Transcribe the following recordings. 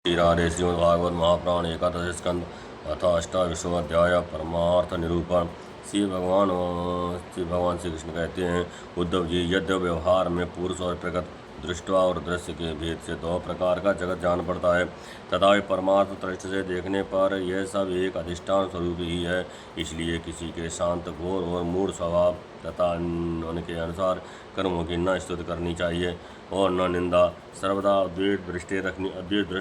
श्रीराधे श्रीमद्भागवत महापुराण एकादश स्कंद अथ अष्टाविशोऽध्याय परमार्थ निरूपण। श्री भगवान श्री कृष्ण कहते हैं, उद्धव जी, यद्य व्यवहार में पुरुष और प्रकृति, दृष्टवा और दृश्य के भेद से दो प्रकार का जगत जान पड़ता है, तथा परमार्थ दृष्टि से देखने पर यह सब एक अधिष्ठान स्वरूप ही है। इसलिए किसी के शांत, घोर और मूढ़ स्वभाव तथा उनके अनुसार कर्मों की न स्तुति करनी चाहिए और न निंदा, सर्वदा अद्वैत दृष्टि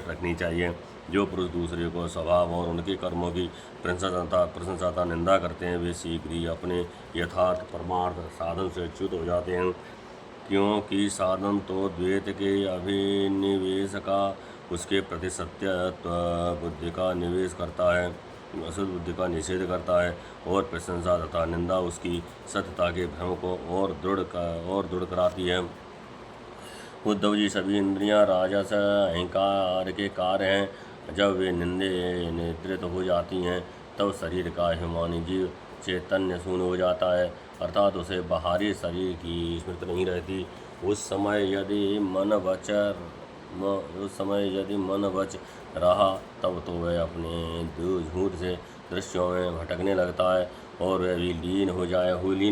रखनी चाहिए। जो पुरुष दूसरे को स्वभाव और उनके कर्मों की प्रशंसा निंदा करते हैं, वे शीघ्र ही अपने यथार्थ परमार्थ साधन से च्युत हो जाते हैं, क्योंकि साधन तो द्वैत के अभिनिवेश का, उसके प्रति सत्य बुद्धि का निवेश करता है, असत बुद्धि का निषेध करता है, और प्रशंसा तथा निंदा उसकी सत्यता के भ्रम को और दृढ़ कराती है। उद्धव जी, सभी इंद्रियां राजस अहंकार के कार्य हैं। जब वे निद्रित हो जाती हैं, तब शरीर का अभिमानी जीव चैतन्य शून्य हो जाता है, अर्थात उसे बाहरी शरीर की स्मृति नहीं रहती। उस समय यदि मन बच रहा, तब तो वह अपने झूठ से दृश्यों में भटकने लगता है, और वह भी लीन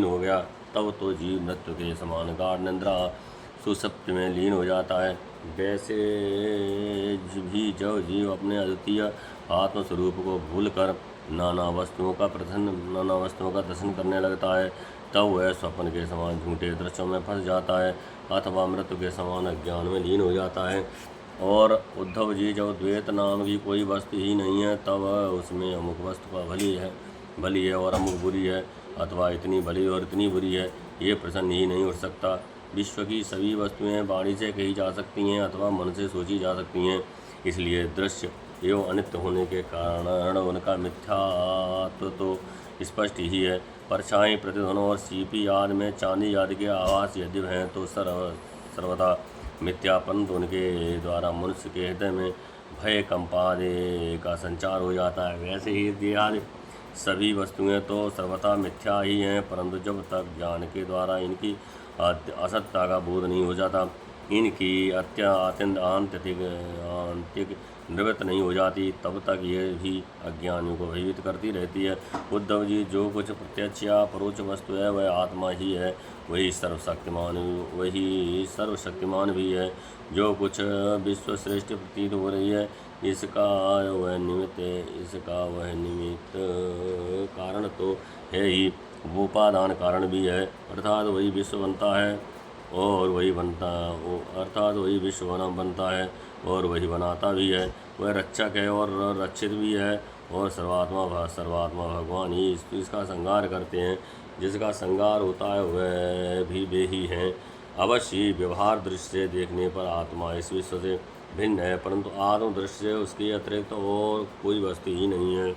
हो गया, तब तो जीव मृत्यु के समान गाढ़ निद्रा सुसप्त में लीन हो जाता है। वैसे भी जब जीव अपने अद्वितीय आत्मस्वरूप को भूलकर नाना वस्तुओं का दर्शन करने लगता है, तब वह स्वप्न के समान झूठे दृश्यों में फंस जाता है, अथवा मृत्यु के समान अज्ञान में लीन हो जाता है। और उद्धव जी, जब द्वैत नाम की कोई वस्तु ही नहीं है, तब उसमें अमुक वस्तु का भली है और अमुक बुरी है, अथवा इतनी भली और इतनी बुरी है, ये प्रश्न ही नहीं उठ सकता। विश्व की सभी वस्तुएं वाणी से कही जा सकती हैं अथवा मन से सोची जा सकती हैं। इसलिए दृश्य एवं अनित्य होने के कारण उनका मिथ्यात्व तो स्पष्ट ही है। परछाई, प्रतिध्वनि और सीपी आदि में चांदी आदि के आवास यदि हैं, तो सर्वथा मिथ्या, परंतु उनके द्वारा मनुष्य के हृदय में भय, कंपादे का संचार हो जाता है। वैसे ही देहादि सभी वस्तुएं तो सर्वथा मिथ्या ही हैं, परंतु जब तक ज्ञान के द्वारा इनकी असत्ता का बोध नहीं हो जाता, इनकी आंतिक निवृत्त नहीं हो जाती, तब तक ये भी अज्ञानियों को भयभीत करती रहती है। उद्धव जी, जो कुछ प्रत्यक्ष या परोक्ष वस्तु है, वह आत्मा ही है, वही सर्वशक्तिमान भी है। जो कुछ विश्व श्रेष्ठ प्रतीत हो रही है, इसका वह निमित्त कारण तो है ही, वो उपादान कारण भी है, अर्थात वही विश्व बनता है और वही बनाता भी है। वह रक्षक है और रक्षित भी है, और सर्वात्मा भगवान ही इसका संहार करते हैं। जिसका संहार होता है वह भी वे ही हैं। अवश्य व्यवहार दृष्टि से देखने पर आत्मा इस विश्व से भिन्न है, परंतु आत्म दृष्टि से उसके अतिरिक्त और कोई वस्तु ही नहीं है।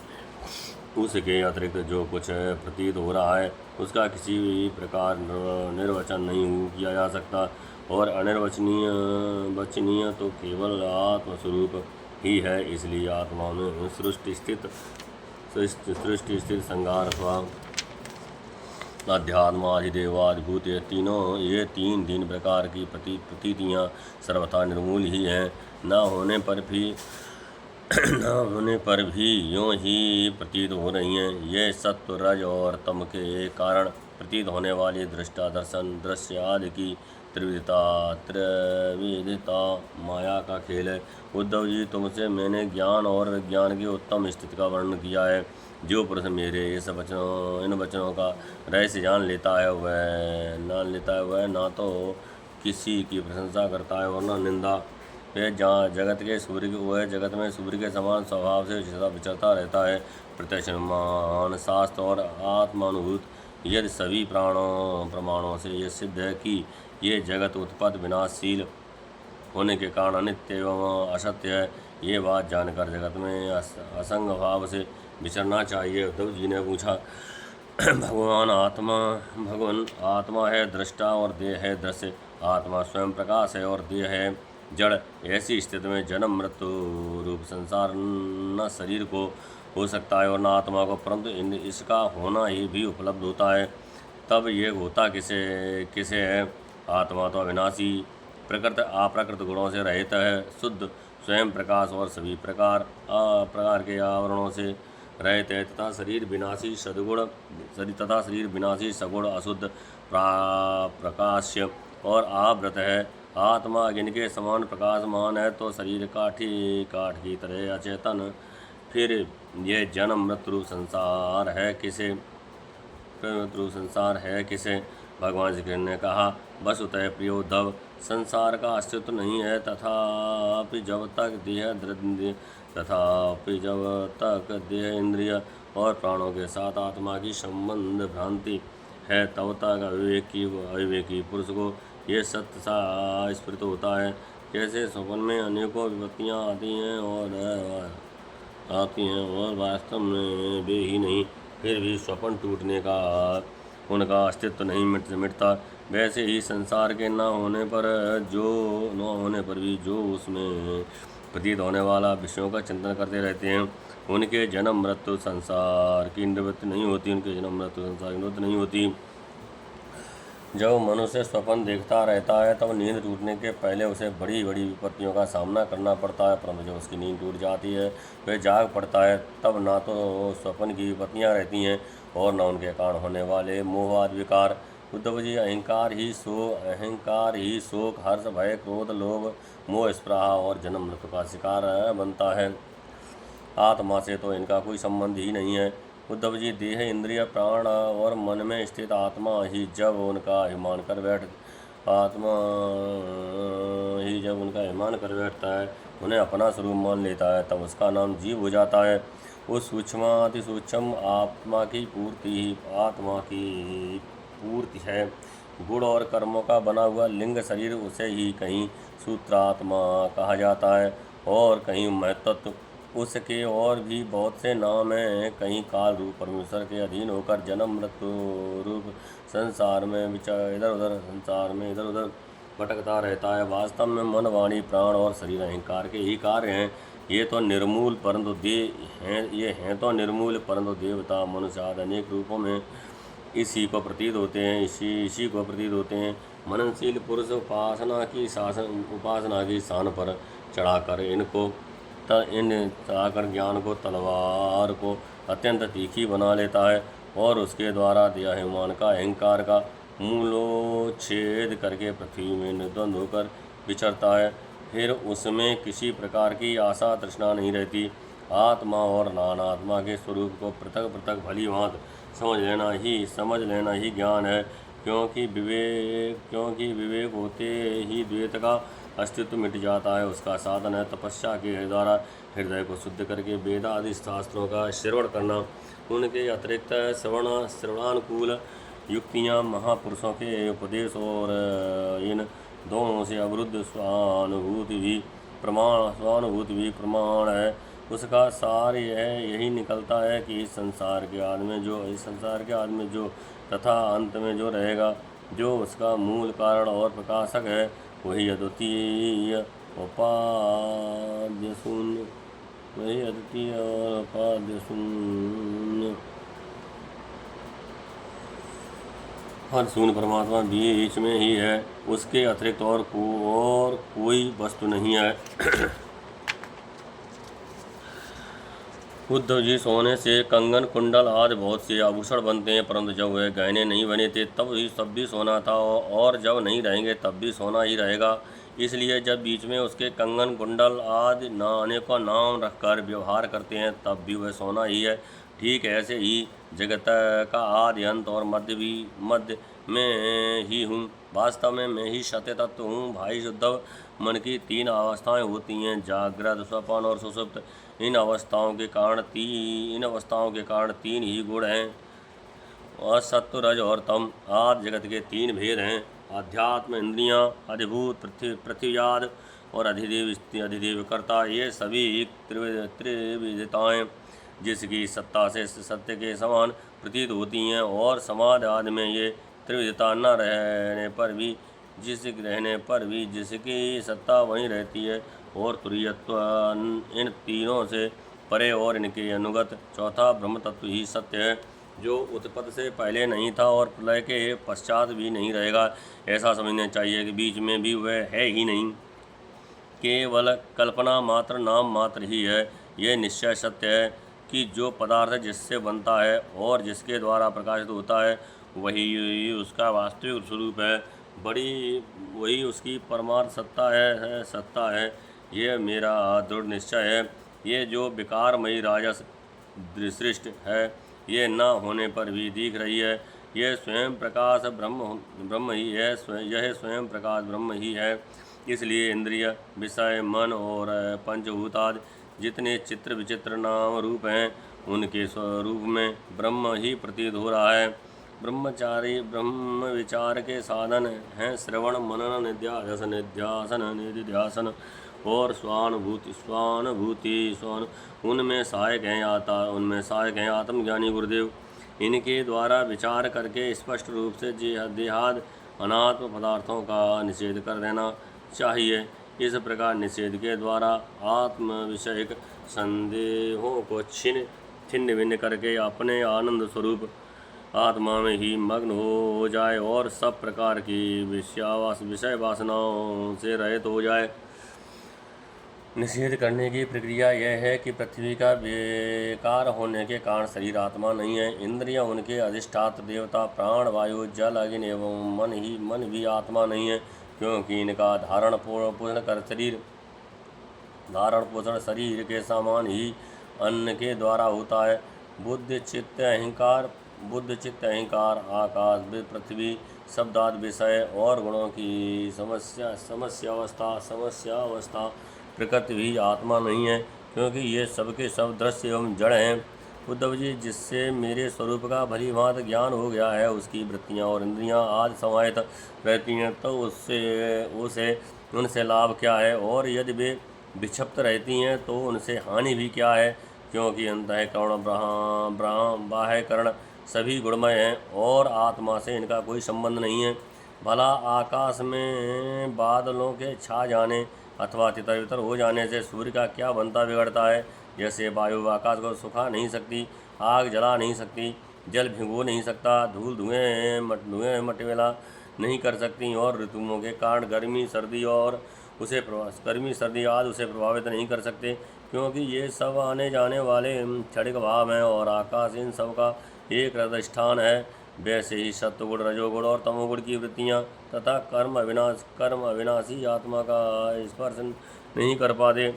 उसके अतिरिक्त जो कुछ प्रतीत हो रहा है, उसका किसी भी प्रकार निर्वचन नहीं किया जा सकता, और अनिर्वचनीय तो केवल आत्मस्वरूप ही है। इसलिए आत्मा में सृष्टि स्थिति संहार अथवा अध्यात्म अधिदेवाधिभूत, ये तीन प्रकार की प्रतीतियाँ सर्वथा निर्मूल ही हैं। न होने पर भी यूँ ही प्रतीत हो रही हैं। ये सत्व, रज और तम के कारण प्रतीत होने वाली दृष्टा, दर्शन, दृश्य आदि की त्रिविधता माया का खेल है। उद्धव जी, तुमसे मैंने ज्ञान और विज्ञान की उत्तम स्थिति का वर्णन किया है। जो पुरुष मेरे इन वचनों का रहस्य जान लेता है, वह न तो किसी की प्रशंसा करता है और न निंदा। वह जगत में सूर्य के समान स्वभाव से विचरता रहता है। प्रत्यक्ष शास्त्र और आत्मानुभूत यदि सभी प्रमाणों से यह सिद्ध है कि ये जगत उत्पत्ति विनाशशील होने के कारण अनित्य एवं असत्य है, ये बात जानकर जगत में असंग भाव से विचरना चाहिए। उद्धव जी ने पूछा, भगवान आत्मा है दृष्टा और देह है दृश्य। आत्मा स्वयं प्रकाश है और देह है जड़। ऐसी स्थिति में जन्म मृत्यु रूप संसार न शरीर को हो सकता है और न आत्मा को, परंतु इसका होना ही भी उपलब्ध होता है। तब ये होता किसे है? आत्मा तो अविनाशी, प्रकृति अप्रकृत गुणों से रहित है, स्वयं प्रकाश और सभी प्रकार के आवरणों से रहित है तथा शरीर विनाशी सगुण अशुद्ध प्रकाश्य और आवृत है। आत्मा अग्नि के समान प्रकाशमान है तो शरीर काठ की तरह अचेतन। फिर यह जन्म मृत्यु संसार है किसे भगवान श्री कृष्ण ने कहा, वसुतः प्रियोद्धव, संसार का अस्तित्व नहीं है तथापि जब तक देह इंद्रिय और प्राणों के साथ आत्मा की संबंध भ्रांति है तब तक अविवेकी पुरुष को ये सत्य सा स्फुरित होता है। जैसे स्वप्न में अनेकों विपत्तियाँ आती हैं और वास्तव में वे ही नहीं, फिर भी स्वप्न टूटने का उनका अस्तित्व नहीं मिटता, वैसे ही संसार के न होने पर भी जो उसमें प्रतीत होने वाला विषयों का चिंतन करते रहते हैं उनके जन्म मृत्यु संसार की निवृत्ति नहीं होती। जब मनुष्य स्वप्न देखता रहता है तब नींद टूटने के पहले उसे बड़ी बड़ी विपत्तियों का सामना करना पड़ता है, परंतु जब उसकी नींद टूट जाती है वह जाग पड़ता है तब ना तो स्वप्न की विपत्तियाँ रहती हैं और न उनके कारण होने वाले मोह आदि विकार। उद्धव जी, अहंकार ही शोक हर्ष भय क्रोध लोभ मोह स्पृहा और जन्म मृत्यु का शिकार बनता है। आत्मा से तो इनका कोई संबंध ही नहीं है। उद्धव जी, देह इंद्रिय प्राण और मन में स्थित आत्मा ही जब उनका अभिमान कर बैठता है उन्हें अपना स्वरूप मान लेता है तब उसका नाम जीव हो जाता है। उस सूक्ष्माति सूक्ष्म आत्मा की पूर्ति है। गुण और कर्मों का बना हुआ लिंग शरीर उसे ही कहीं सूत्रात्मा कहा जाता है और कहीं महत्त्व। उसके और भी बहुत से नाम हैं, कहीं काल रूप परमेश्वर के अधीन होकर जन्म मृत्यु रूप संसार में इधर उधर भटकता रहता है। वास्तव में मन वाणी प्राण और शरीर अहंकार के ही कार्य हैं। ये हैं तो निर्मूल परंतु देवता मनुष्य आदि अनेक रूपों में इसी को प्रतीत होते हैं। मननशील पुरुष उपासना की शान पर चढ़ाकर ज्ञान को तलवार को अत्यंत तीखी बना लेता है और उसके द्वारा देहाभिमान का अहंकार का मूलोच्छेद करके पृथ्वी में निर्द्वंद होकर विचरता है। फिर उसमें किसी प्रकार की आशा तृष्णा नहीं रहती। आत्मा और नानात्मा के स्वरूप को पृथक पृथक भली भांति समझ लेना ही ज्ञान है, क्योंकि विवेक होते ही द्वैत का अस्तित्व मिट जाता है। उसका साधन है तपस्या के द्वारा हृदय को शुद्ध करके वेद आदि शास्त्रों का श्रवण करना। उनके अतिरिक्त श्रवणानुकूल युक्तियाँ महापुरुषों के उपदेश और इन दोनों से अवरुद्ध स्वानुभूति भी प्रमाण है। उसका सार यही निकलता है कि इस संसार के आदमी जो तथा अंत में जो रहेगा, जो उसका मूल कारण और प्रकाशक है, वही अद्वितीय उपाद्य शून्य हर शून्य परमात्मा बीच में ही है। उसके अतिरिक्त और कोई वस्तु नहीं है। उद्धव जी, सोने से कंगन कुंडल आदि बहुत से आभूषण बनते हैं, परंतु जब वह गहने नहीं बने थे तब भी सोना था और जब नहीं रहेंगे तब भी सोना ही रहेगा। इसलिए जब बीच में उसके कंगन कुंडल आदि अनेकों नाम रखकर व्यवहार करते हैं तब भी वह सोना ही है। ठीक ऐसे ही जगत का आदि अंत और मध्य में ही हूँ। वास्तव में मैं ही सत्य तत्व हूँ। भाई उद्धव, मन की 3 अवस्थाएं होती हैं, जागृत स्वप्न और सुषुप्त। इन अवस्थाओं के कारण 3 ही गुण हैं, और सत्व रज और तम। आदि जगत के 3 भेद हैं, अध्यात्म, इंद्रियां, अधिभूत पृथ्वीयाद और अधिदेव कर्ता। ये सभी त्रिविधताएँ जिसकी सत्ता से सत्य के समान प्रतीत होती हैं और समाधि आदि में ये त्रिविधता न रहने पर भी जिसकी सत्ता वहीं रहती है और तुरीयत्व इन तीनों से परे और इनके अनुगत चौथा ब्रह्म तत्व ही सत्य है, जो उत्पत्ति से पहले नहीं था और प्रलय के पश्चात भी नहीं रहेगा। ऐसा समझना चाहिए कि बीच में भी वह है ही नहीं, केवल कल्पना मात्र, नाम मात्र ही है। यह निश्चय सत्य है कि जो पदार्थ जिससे बनता है और जिसके द्वारा प्रकाशित होता है वही उसका वास्तविक स्वरूप है, वही उसकी परमार्थ सत्ता है। यह मेरा दृढ़ निश्चय है। ये जो विकारमयी राजस सृष्टि है, ये न होने पर भी दिख रही है। यह स्वयं प्रकाश ब्रह्म ही है। यह स्वयं प्रकाश ब्रह्म ही है। इसलिए इंद्रिय, विषय, मन और पंचभूत आदि जितने चित्र विचित्र नाम रूप हैं, उनके स्वरूप में ब्रह्म ही प्रतीत हो रहा है। ब्रह्मचारी ब्रह्म विचार के साधन हैं श्रवण, मनन, निध्यासन निधिध्यासन और स्वानुभूति। उनमें सहायक हैं आत्मज्ञानी गुरुदेव। इनके द्वारा विचार करके स्पष्ट रूप से देहाद अनात्म पदार्थों का निषेध कर देना चाहिए। इस प्रकार निषेध के द्वारा आत्म विषयक संदेहों को छिन्न भिन्न करके अपने आनंद स्वरूप आत्मा में ही मग्न हो जाए और सब प्रकार की विषय वासनाओं से रहित हो जाए। निषेध करने की प्रक्रिया यह है कि पृथ्वी का बेकार होने के कारण शरीर आत्मा नहीं है। इंद्रियां उनके अधिष्ठात्र देवता, प्राण, वायु, जल, अग्नि एवं मन भी आत्मा नहीं है, क्योंकि इनका धारण पोषण शरीर के समान ही अन्न के द्वारा होता है। बुद्धि चित्त अहंकार आकाश, पृथ्वी, शब्दाद विषय और गुणों की समस्या अवस्था प्रकृति भी आत्मा नहीं है, क्योंकि ये सबके सब दृश्य एवं जड़ हैं। उद्धव जी, जिससे मेरे स्वरूप का भली भांति ज्ञान हो गया है, उसकी वृत्तियाँ और इंद्रियाँ आदि समाहित रहती हैं, तो उनसे लाभ क्या है? और यदि वे विक्षिप्त रहती हैं तो उनसे हानि भी क्या है? क्योंकि अंतःकरण बाह्यकरण सभी गुणमय हैं और आत्मा से इनका कोई संबंध नहीं है। भला आकाश में बादलों के छा जाने अथवा तितर बितर हो जाने से सूर्य का क्या बनता बिगड़ता है? जैसे वायु आकाश को सुखा नहीं सकती, आग जला नहीं सकती, जल भिगो नहीं सकता, धूल धुएं मटमेला नहीं कर सकती और ऋतुओं के कारण गर्मी सर्दी आदि उसे प्रभावित नहीं कर सकते, क्योंकि ये सब आने जाने वाले क्षणिक भाव हैं और आकाश इन सब का एक अधिष्ठान है। वैसे ही सत्वगुण, रजोगुण और तमोगुण की वृत्तियाँ तथा कर्म अविनाशी आत्मा का स्पर्श नहीं कर पाते।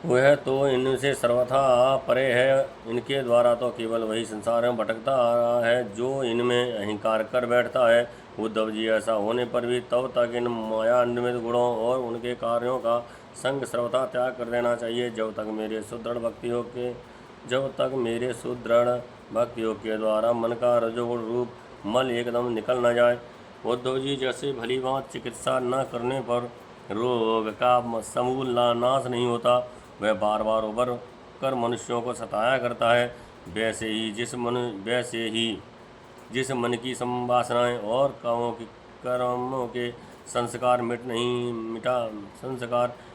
वह तो इनसे सर्वथा परे है। इनके द्वारा तो केवल वही संसार में भटकता आ रहा है जो इनमें अहंकार कर बैठता है। उद्धव जी, ऐसा होने पर भी तब तक इन माया निर्मित गुणों और उनके कार्यों का संग सर्वथा त्याग कर देना चाहिए, जब तक मेरे सुदृढ़ भक्ति योग के द्वारा मन का रजोगुण रूप मल एकदम निकल न जाए। उद्धव जी, जैसे भली भांति चिकित्सा न करने पर रोग का समूल नाश नहीं होता, वह बार बार उबर कर मनुष्यों को सताया करता है, वैसे ही जिस मन की संवासनाएं और कर्मों के संस्कार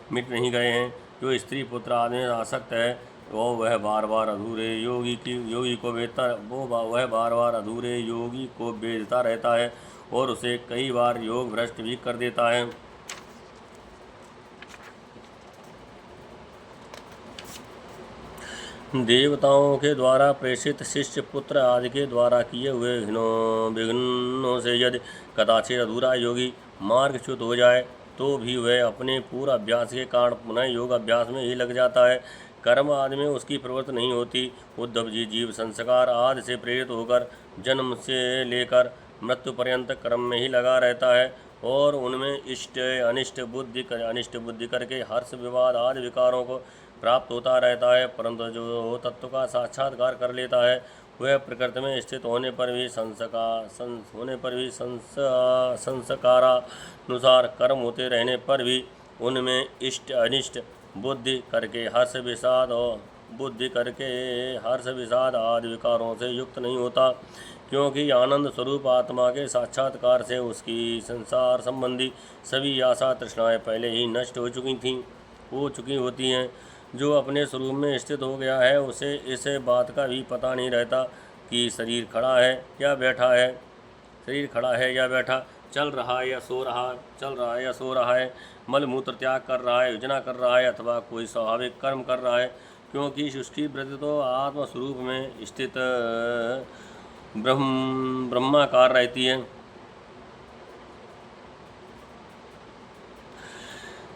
मिट नहीं गए हैं, जो स्त्री पुत्र आदि में आसक्त है, वह बार बार अधूरे योगी को बेचता रहता है और उसे कई बार योग भ्रष्ट भी कर देता है। देवताओं के द्वारा प्रेषित शिष्य पुत्र आदि के द्वारा किए हुए विघ्नों से यदि कदाचित अधूरा योगी मार्गच्युत हो जाए तो भी वह अपने पूरा अभ्यास के कारण पुनः योग अभ्यास में ही लग जाता है। कर्म आदि में उसकी प्रवृत्ति नहीं होती। उद्धव जी, जीव संस्कार आदि से प्रेरित होकर जन्म से लेकर मृत्यु पर्यंत कर्म में ही लगा रहता है और उनमें अनिष्ट बुद्धि करके हर्ष विवाद आदि विकारों को प्राप्त होता रहता है, परंतु जो तत्व का साक्षात्कार कर लेता है वह प्रकृति में स्थित होने पर भी संस्कारानुसार कर्म होते रहने पर भी उनमें इष्ट अनिष्ट बुद्धि करके हर्ष विषाद आदि विकारों से युक्त नहीं होता, क्योंकि आनंद स्वरूप आत्मा के साक्षात्कार से उसकी संसार संबंधी सभी आशा तृष्णाएं पहले ही नष्ट हो चुकी होती हैं। जो अपने स्वरूप में स्थित हो गया है उसे इस बात का भी पता नहीं रहता कि शरीर खड़ा है या बैठा। चल रहा है या सो रहा है, मल मूत्र त्याग कर रहा है, योजना कर रहा है अथवा कोई स्वाभाविक कर्म कर रहा है, क्योंकि शुष्की वृत्ति तो आत्मस्वरूप में स्थित ब्रह्माकार रहती है।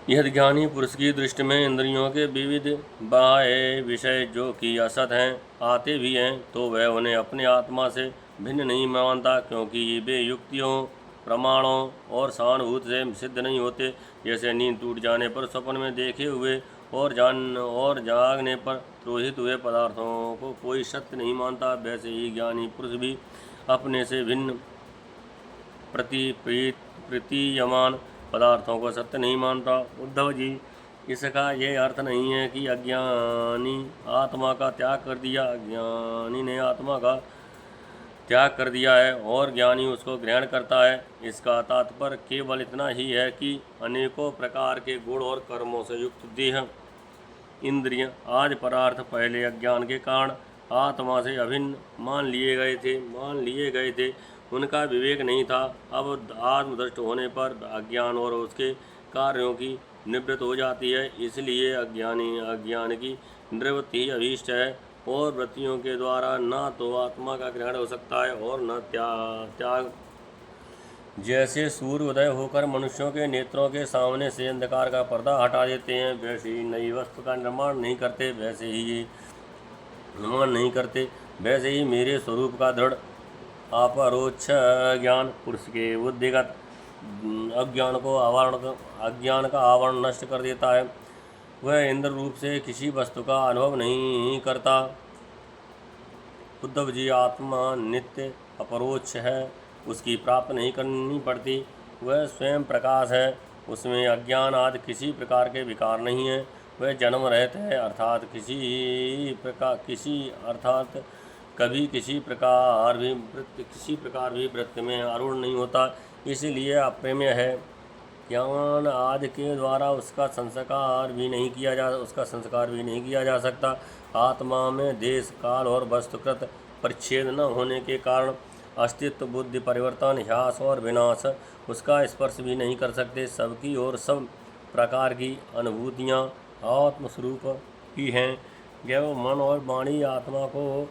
यह ज्ञानी पुरुष की दृष्टि में इंद्रियों के विविध बाह्य विषय जो कि असत हैं, आते भी हैं, तो वह उन्हें अपने आत्मा से भिन्न नहीं मानता, क्योंकि वे युक्तियों, प्रमाणों और सहानुभूति से सिद्ध नहीं होते। जैसे नींद टूट जाने पर स्वप्न में देखे हुए और जागने पर त्रोहित हुए पदार्थों को कोई सत्य नहीं मानता, वैसे ही ज्ञानी पुरुष भी अपने से भिन्न प्रतीयमान पदार्थों को सत्य नहीं मानता। उद्धव जी, इसका यह अर्थ नहीं है कि अज्ञानी आत्मा का त्याग कर दिया। अज्ञानी ने आत्मा का त्याग कर दिया है और ज्ञानी उसको ग्रहण करता है। इसका तात्पर्य केवल इतना ही है कि अनेकों प्रकार के गुण और कर्मों से युक्त देह, इंद्रिय आदि पदार्थ पहले अज्ञान के कारण आत्मा से अभिन्न मान लिए गए थे। उनका विवेक नहीं था। अब आत्मदृष्ट होने पर अज्ञान और उसके कार्यों की निवृत्ति हो जाती है। इसलिए अज्ञान की निवृत्ति ही अभीष्ट है और वृत्तियों के द्वारा न तो आत्मा का ग्रहण हो सकता है और न त्याग। जैसे सूर्य उदय होकर मनुष्यों के नेत्रों के सामने से अंधकार का पर्दा हटा देते हैं, वैसे ही नई वस्तु का निर्माण नहीं करते, वैसे ही मेरे स्वरूप का दृढ़ अपरोक्ष ज्ञान पुरुष के बुद्धिगत अज्ञान का आवरण नष्ट कर देता है। वह इंद्र रूप से किसी वस्तु का अनुभव नहीं करता। उद्धव जी, आत्मा नित्य अपरोक्ष है, उसकी प्राप्त नहीं करनी पड़ती। वह स्वयं प्रकाश है, उसमें अज्ञान आदि किसी प्रकार के विकार नहीं है। वह जन्म रहित है, अर्थात कभी किसी प्रकार भी वृत्ति में आरूढ़ नहीं होता, इसलिए अप्रमेय है। ज्ञान आदि के द्वारा उसका संस्कार भी नहीं किया जा सकता। आत्मा में देश, काल और वस्तुकृत परिच्छेद न होने के कारण अस्तित्व, बुद्धि परिवर्तन, ह्रास और विनाश उसका स्पर्श भी नहीं कर सकते। सबकी और सब प्रकार की अनुभूतियाँ आत्मस्वरूप ही हैं। जब मन और वाणी आत्मा को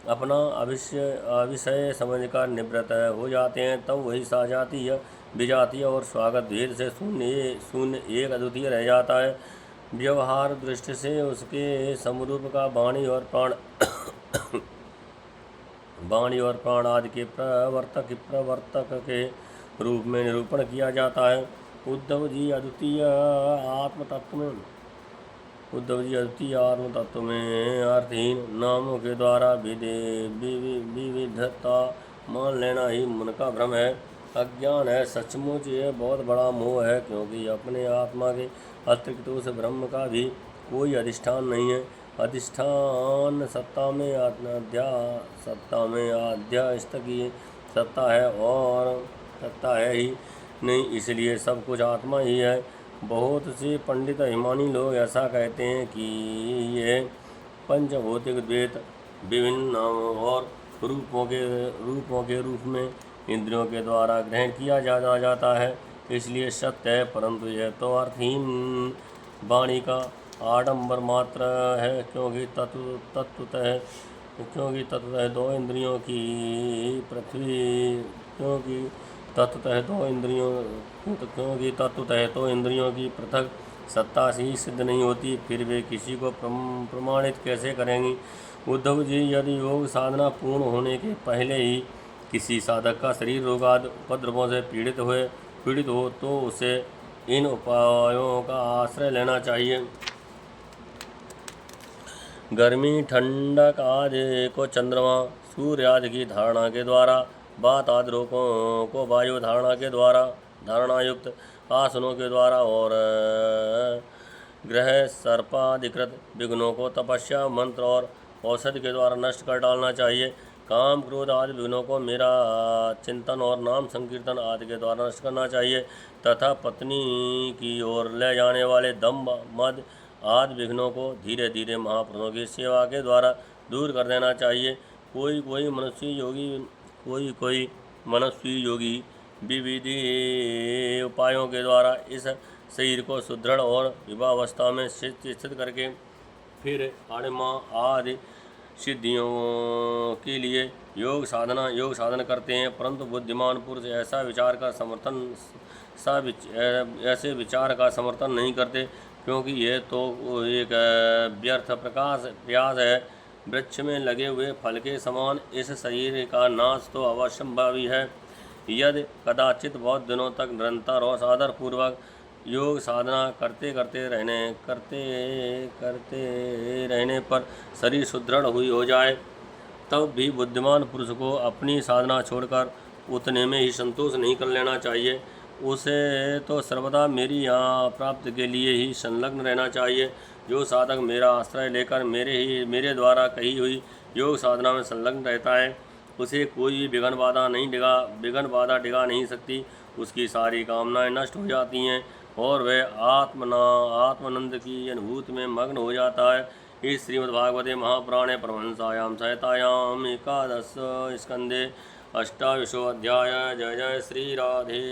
अपना अविषय समझकर निवृत्त हो जाते हैं, तब वही सजातीय, विजातीय और स्वागत भेद से शून्य एक अद्वितीय रह जाता है। व्यवहार दृष्टि से उसके समरूप का वाणी और प्राण आदि के प्रवर्तक के रूप में निरूपण किया जाता है। उद्धव जी, अद्वितीय आत्म तत्व में अर्थहीन नामों के द्वारा विविधता मान लेना ही मन का भ्रम है, अज्ञान है। सचमुच ये बहुत बड़ा मोह है, क्योंकि अपने आत्मा के अतिरिक्त उस ब्रह्म का भी कोई अधिष्ठान नहीं है। अधिष्ठान सत्ता में अध्यास्त की सत्ता है और सत्ता है ही नहीं, इसलिए सब कुछ आत्मा ही है। बहुत से पंडित अभिमानी लोग ऐसा कहते हैं कि ये पंचभौतिक द्वैत विभिन्न नामों और रूपों के रूप में इंद्रियों के द्वारा ग्रहण किया जाता है, इसलिए सत्य है, परंतु यह तो अर्थहीन वाणी का आडंबर मात्र है। क्योंकि तत्वतः दो इंद्रियों की पृथक सत्ता से ही सिद्ध नहीं होती, फिर वे किसी को प्रमाणित कैसे करेंगी। उद्धव जी, यदि योग साधना पूर्ण होने के पहले ही किसी साधक का शरीर रोगादि उपद्रवों से पीड़ित हो तो उसे इन उपायों का आश्रय लेना चाहिए। गर्मी, ठंडक आदि को चंद्रमा, सूर्य आदि की धारणा के द्वारा, वात आदि रोगों को वायु धारणायुक्त आसनों के द्वारा और ग्रह सर्पाधिकृत विघ्नों को तपस्या, मंत्र और औषधि के द्वारा नष्ट कर डालना चाहिए। काम, क्रोध आदि विघ्नों को मेरा चिंतन और नाम संकीर्तन आदि के द्वारा नष्ट करना चाहिए, तथा पत्नी की ओर ले जाने वाले दंभ, मद आदि विघ्नों को धीरे धीरे महापुरुषों की सेवा के द्वारा दूर कर देना चाहिए। कोई मनस्वी योगी विविधि उपायों के द्वारा इस शरीर को सुदृढ़ और युवावस्था में स्थित करके फिर आड़मा आदि सिद्धियों के लिए योग साधन करते हैं। परंतु बुद्धिमान पुरुष ऐसे विचार का समर्थन नहीं करते, क्योंकि यह तो एक व्यर्थ प्रयास है। वृक्ष में लगे हुए फल के समान इस शरीर का नाश तो अवश्यंभावी है। यदि कदाचित बहुत दिनों तक निरंतर और साधर पूर्वक योग साधना करते रहने पर शरीर सुदृढ़ हुई हो जाए, तब भी बुद्धिमान पुरुष को अपनी साधना छोड़कर उतने में ही संतोष नहीं कर लेना चाहिए। उसे तो सर्वदा मेरी यहाँ प्राप्ति के लिए ही संलग्न रहना चाहिए। जो साधक मेरा आश्रय लेकर मेरे द्वारा कही हुई योग साधना में संलग्न रहता है, उसे कोई भी विघ्न बाधा डिगा नहीं सकती। उसकी सारी कामनाएं नष्ट हो जाती हैं और वह आत्मानंद की अनुभूति में मग्न हो जाता है। इस श्रीमद्भागवते महापुराणे परमहंसायां संहितायां एकादश स्कंदे 28वां अध्याय। जय जय श्री राधे।